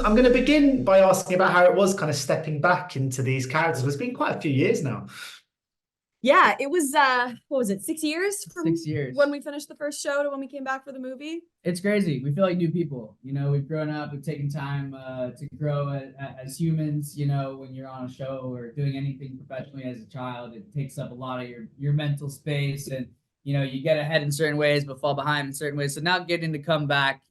I'm going to begin by asking about how it was kind of stepping back into these characters. It's been quite a few years now. Yeah, it was what was it, 6 years from 6 years when we finished the first show to when we came back for the movie? It's crazy. We feel like new people. We've grown up, we've taken time to grow as humans. When you're on a show or doing anything professionally as a child, it takes up a lot of your mental space, and you get ahead in certain ways but fall behind in certain ways. So now getting to come back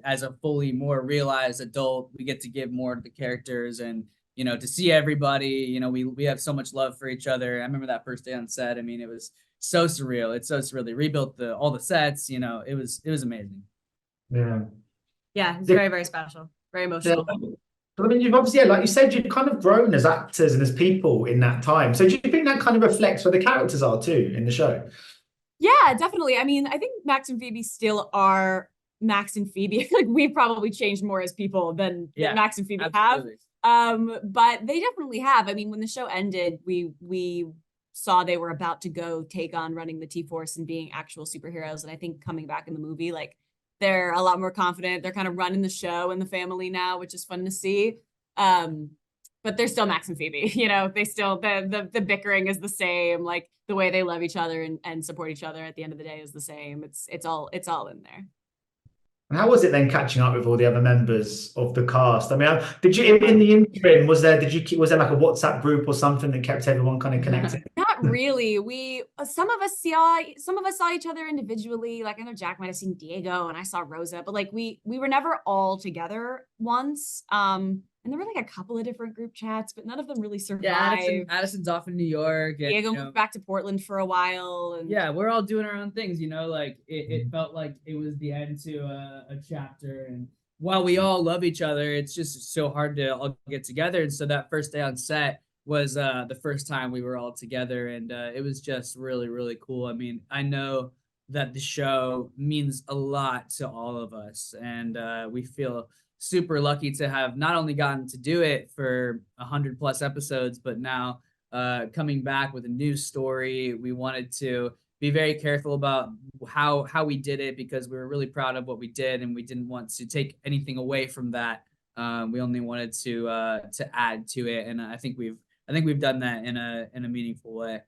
as a fully more realized adult, we get to give more to the characters, and to see everybody. We have so much love for each other. I remember that first day on set. I mean, it was so surreal. It's so surreal. They rebuilt all the sets. It was amazing. Yeah. Yeah, it's very, very special, very emotional. Yeah. But I mean, you've obviously, yeah, like you said, you've kind of grown as actors and as people in that time. So do you think that kind of reflects where the characters are too in the show? Yeah, definitely. I mean, I think Max and Phoebe still are Max and Phoebe. I feel like we've probably changed more as people than Max and Phoebe absolutely. have. But they definitely have. I mean, when the show ended, we saw they were about to go take on running the T-Force and being actual superheroes. And I think coming back in the movie, like, they're a lot more confident. They're kind of running the show and the family now, which is fun to see. But they're still Max and Phoebe. They still the bickering is the same. Like, the way they love each other and support each other at the end of the day is the same. It's all in there. And how was it then catching up with all the other members of the cast? I mean, did you in the interim, was there like a WhatsApp group or something that kept everyone kind of connected? Not really. Some of us saw each other individually. Like, I know Jack might have seen Diego and I saw Rosa, but like we were never all together once. And there were like a couple of different group chats, but none of them really survived. Yeah, Addison's off in New York. And, Diego moved back to Portland for a while. And yeah, we're all doing our own things. Like it felt like it was the end to a chapter. And while we all love each other, it's just so hard to all get together. And so that first day on set was the first time we were all together, and it was just really, really cool. I mean, I know that the show means a lot to all of us, and we feel super lucky to have not only gotten to do it for 100+ episodes, but now coming back with a new story. We wanted to be very careful about how we did it, because we were really proud of what we did, and we didn't want to take anything away from that. We only wanted to add to it, and I think we've done that in a meaningful way.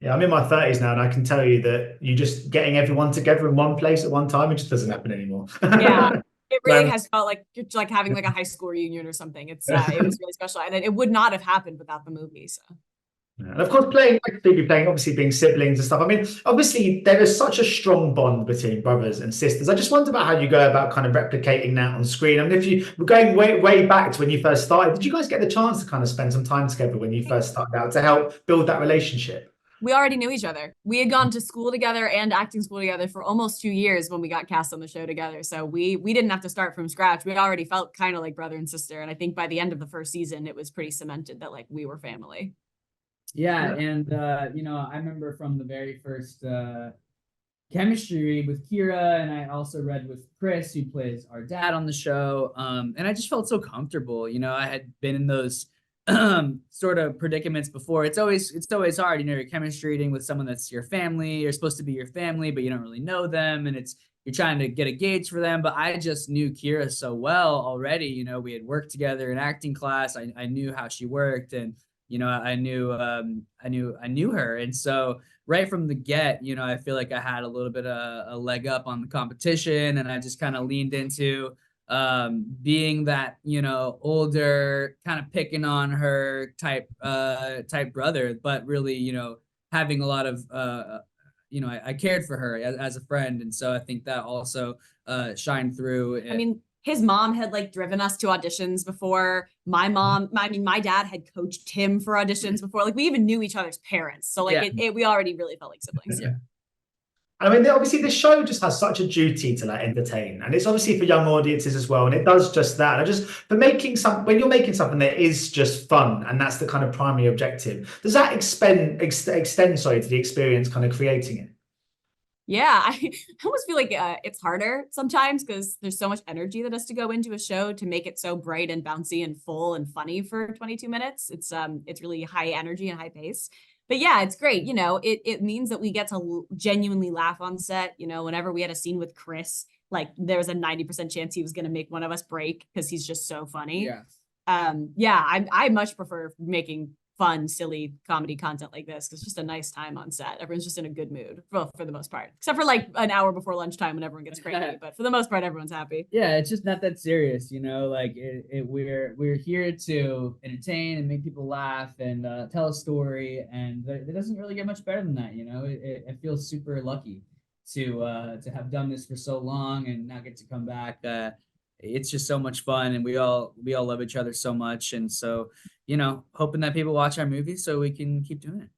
Yeah, I'm in my 30s now, and I can tell you that you just getting everyone together in one place at one time, it just doesn't happen anymore. Yeah. It really has felt like it's like having like a high school reunion or something. It was really special, and it would not have happened without the movie. So, yeah. And of course, playing like Phoebe, obviously being siblings and stuff. I mean, obviously there is such a strong bond between brothers and sisters. I just wonder about how you go about kind of replicating that on screen. I mean, if you were going way back to when you first started, did you guys get the chance to kind of spend some time together when you first started out to help build that relationship? We already knew each other. We had gone to school together and acting school together for almost 2 years when we got cast on the show together. So we didn't have to start from scratch. We already felt kind of like brother and sister. And I think by the end of the first season, it was pretty cemented that like we were family. Yeah, and I remember from the very first chemistry read with Kira, and I also read with Chris, who plays our dad on the show. And I just felt so comfortable. I had been in those sort of predicaments before. It's always hard. You're chemistry reading with someone that's your family. You're supposed to be your family, but you don't really know them, and you're trying to get a gauge for them. But I just knew Kira so well already. We had worked together in acting class. I knew how she worked, and I knew her. And so right from the get, I feel like I had a little bit of a leg up on the competition, and I just kind of leaned into being that older, kind of picking on her type brother, but really having a lot of I cared for her as a friend, and so I think that also shined through. I mean, his mom had like driven us to auditions before. My dad had coached him for auditions before. Like, we even knew each other's parents, so like we already really felt like siblings. Yeah. I mean, obviously, the show just has such a duty to like entertain, and it's obviously for young audiences as well, and it does just that. And just for when you're making something that is just fun, and that's the kind of primary objective, does that extend to the experience kind of creating it? Yeah, I almost feel like it's harder sometimes because there's so much energy that has to go into a show to make it so bright and bouncy and full and funny for 22 minutes. It's really high energy and high pace. But yeah, it's great. It means that we get to genuinely laugh on set. Whenever we had a scene with Chris, like there was a 90% chance he was going to make one of us break because he's just so funny. Yeah. I much prefer making fun, silly comedy content like this because it's just a nice time on set. Everyone's just in a good mood, well, for the most part, except for like an hour before lunchtime when everyone gets crazy. But for the most part, everyone's happy. Yeah, it's just not that serious, like we're here to entertain and make people laugh and tell a story, and it doesn't really get much better than that. It feels super lucky to have done this for so long and now get to come back. It's just so much fun, and we all love each other so much, and so hoping that people watch our movies so we can keep doing it.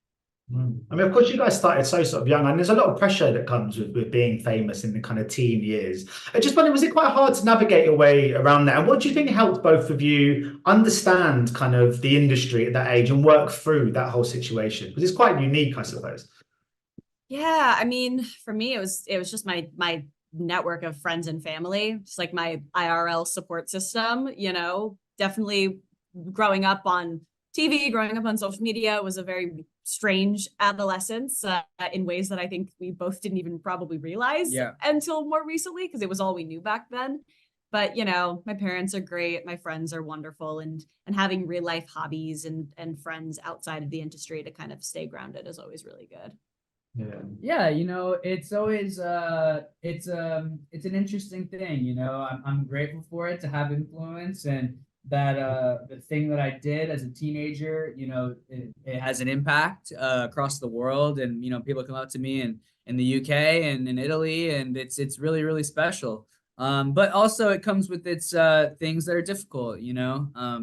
I mean, of course, you guys started so sort of young, and there's a lot of pressure that comes with being famous in the kind of teen years. I just wonder, was it quite hard to navigate your way around that? And what do you think helped both of you understand kind of the industry at that age and work through that whole situation? Because it's quite unique, I suppose. Yeah, I mean, for me, it was just my network of friends and family, just like my IRL support system. Definitely growing up on TV, growing up on social media was a very strange adolescence in ways that I think we both didn't even probably realize until more recently, because it was all we knew back then. But my parents are great, my friends are wonderful, and having real life hobbies and friends outside of the industry to kind of stay grounded is always really good. Yeah, it's always it's an interesting thing. I'm grateful for it to have influence, and that the thing that I did as a teenager, it has an impact across the world, and people come up to me in the UK and in Italy, and it's really, really special. But also it comes with its things that are difficult,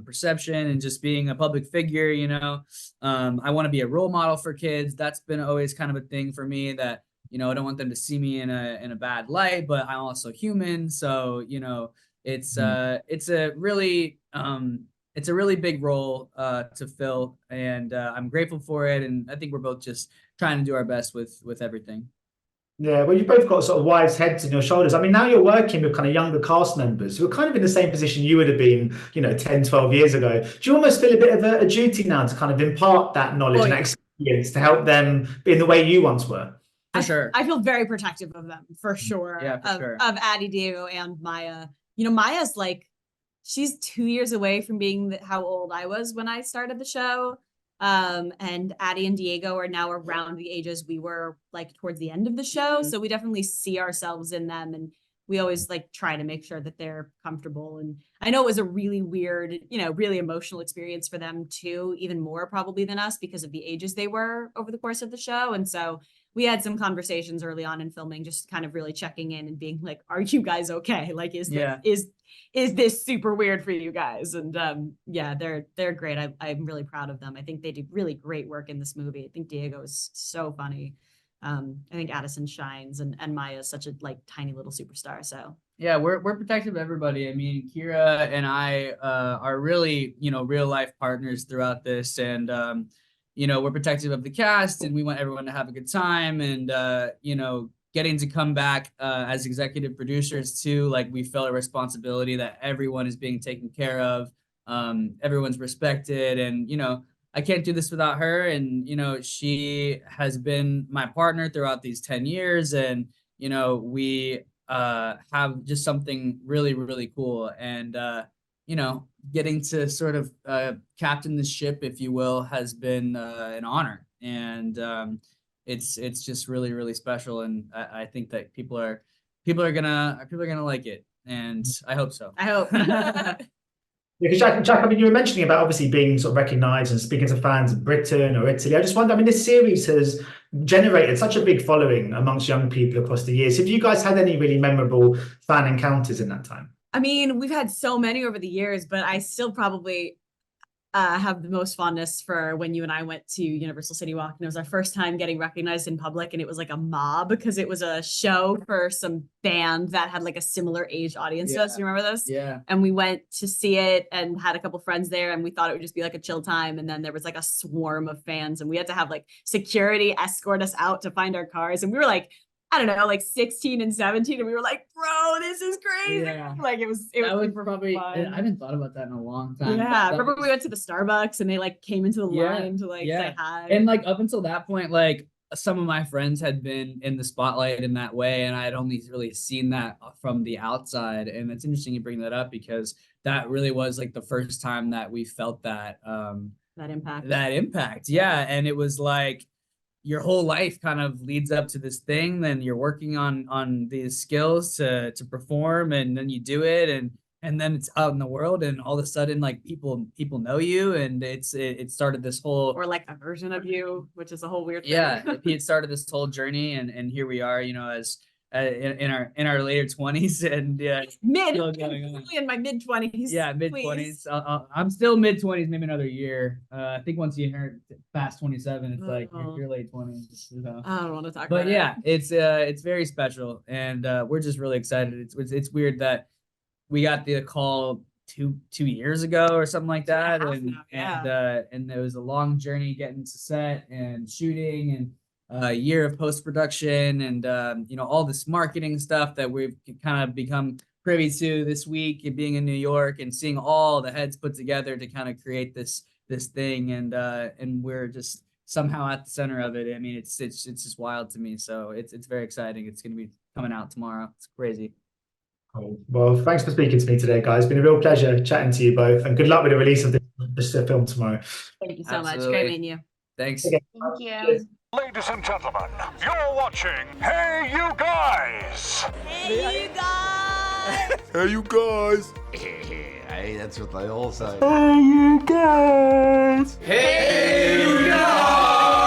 perception and just being a public figure. I want to be a role model for kids. That's been always kind of a thing for me, that I don't want them to see me in a bad light, but I'm also human. So it's a really big role to fill, and I'm grateful for it, and I think we're both just trying to do our best with everything. Yeah, well, you've both got sort of wise heads on your shoulders. I mean, now you're working with kind of younger cast members who are kind of in the same position you would have been, 10, 12 years ago. Do you almost feel a bit of a duty now to kind of impart that knowledge and experience to help them be in the way you once were? For sure. I feel very protective of them, for sure. Yeah, for sure. Of Addie, Diego, and Maya. Maya's like, she's 2 years away from being how old I was when I started the show. And Addie and Diego are now around the ages we were like towards the end of the show. So we definitely see ourselves in them, and we always like try to make sure that they're comfortable. And I know it was a really weird, really emotional experience for them too, even more probably than us because of the ages they were over the course of the show. And so we had some conversations early on in filming, just kind of really checking in and being like, are you guys okay? Like, is this super weird for you guys? And they're great. I'm really proud of them. I think they do really great work in this movie. I think Diego is so funny. I think Addison shines, and Maya is such a like tiny little superstar. So yeah, we're protective of everybody. I mean, Kira and I are really, real life partners throughout this, and we're protective of the cast, and we want everyone to have a good time, and getting to come back as executive producers too, like we felt a responsibility that everyone is being taken care of, everyone's respected, and I can't do this without her, and she has been my partner throughout these 10 years, and we have just something really, really cool, and getting to sort of captain the ship, if you will, has been an honor, and it's just really, really special, and I think that people are gonna like it, and I hope so. I hope. Because Jack, I mean, you were mentioning about obviously being sort of recognised and speaking to fans in Britain or Italy. I just wonder, I mean, this series has generated such a big following amongst young people across the years. Have you guys had any really memorable fan encounters in that time? I mean, we've had so many over the years, but I still probably have the most fondness for when you and I went to Universal City Walk, and it was our first time getting recognized in public, and it was like a mob because it was a show for some band that had like a similar age audience to us. You remember those? Yeah. And we went to see it and had a couple friends there, and we thought it would just be like a chill time, and then there was like a swarm of fans, and we had to have like security escort us out to find our cars, and we were like, I don't know, like 16 and 17, and we were like, bro, this is crazy. Yeah. Like it was probably fun. I haven't thought about that in a long time. Yeah, remember we went to the Starbucks and they like came into the line to like say hi. And like up until that point, like some of my friends had been in the spotlight in that way, and I had only really seen that from the outside. And it's interesting you bring that up because that really was like the first time that we felt that that impact. Yeah. And it was like your whole life kind of leads up to this thing, then you're working on these skills to perform, and then you do it, and then it's out in the world, and all of a sudden like people know you, and it started this whole, Or like a version of you, which is a whole weird thing. yeah, it started this whole journey, and here we are, as in our later 20s, and Really in my mid 20s. Yeah, mid 20s. I'm still mid 20s, maybe another year. I think once you hit past 27, it's like you're late 20s. I don't want to talk But about yeah, it. it's very special, and we're just really excited. It's weird that we got the call two years ago or something like that, and there was a long journey getting to set and shooting, and a year of post-production, and all this marketing stuff that we've kind of become privy to this week, and being in New York and seeing all the heads put together to kind of create this thing, and we're just somehow at the center of it. I mean, it's just wild to me. So it's very exciting. It's going to be coming out tomorrow. It's crazy. Cool. Well, thanks for speaking to me today, guys. It's been a real pleasure chatting to you both, and good luck with the release of this film tomorrow. Thank you so Absolutely. much. Great meeting you. Thanks. Okay. Thank you. Cheers. Ladies and gentlemen, you're watching Hey You Guys! Hey, you guys! Hey, you guys. Hey, that's what they all say. Hey, you guys. Hey, you guys!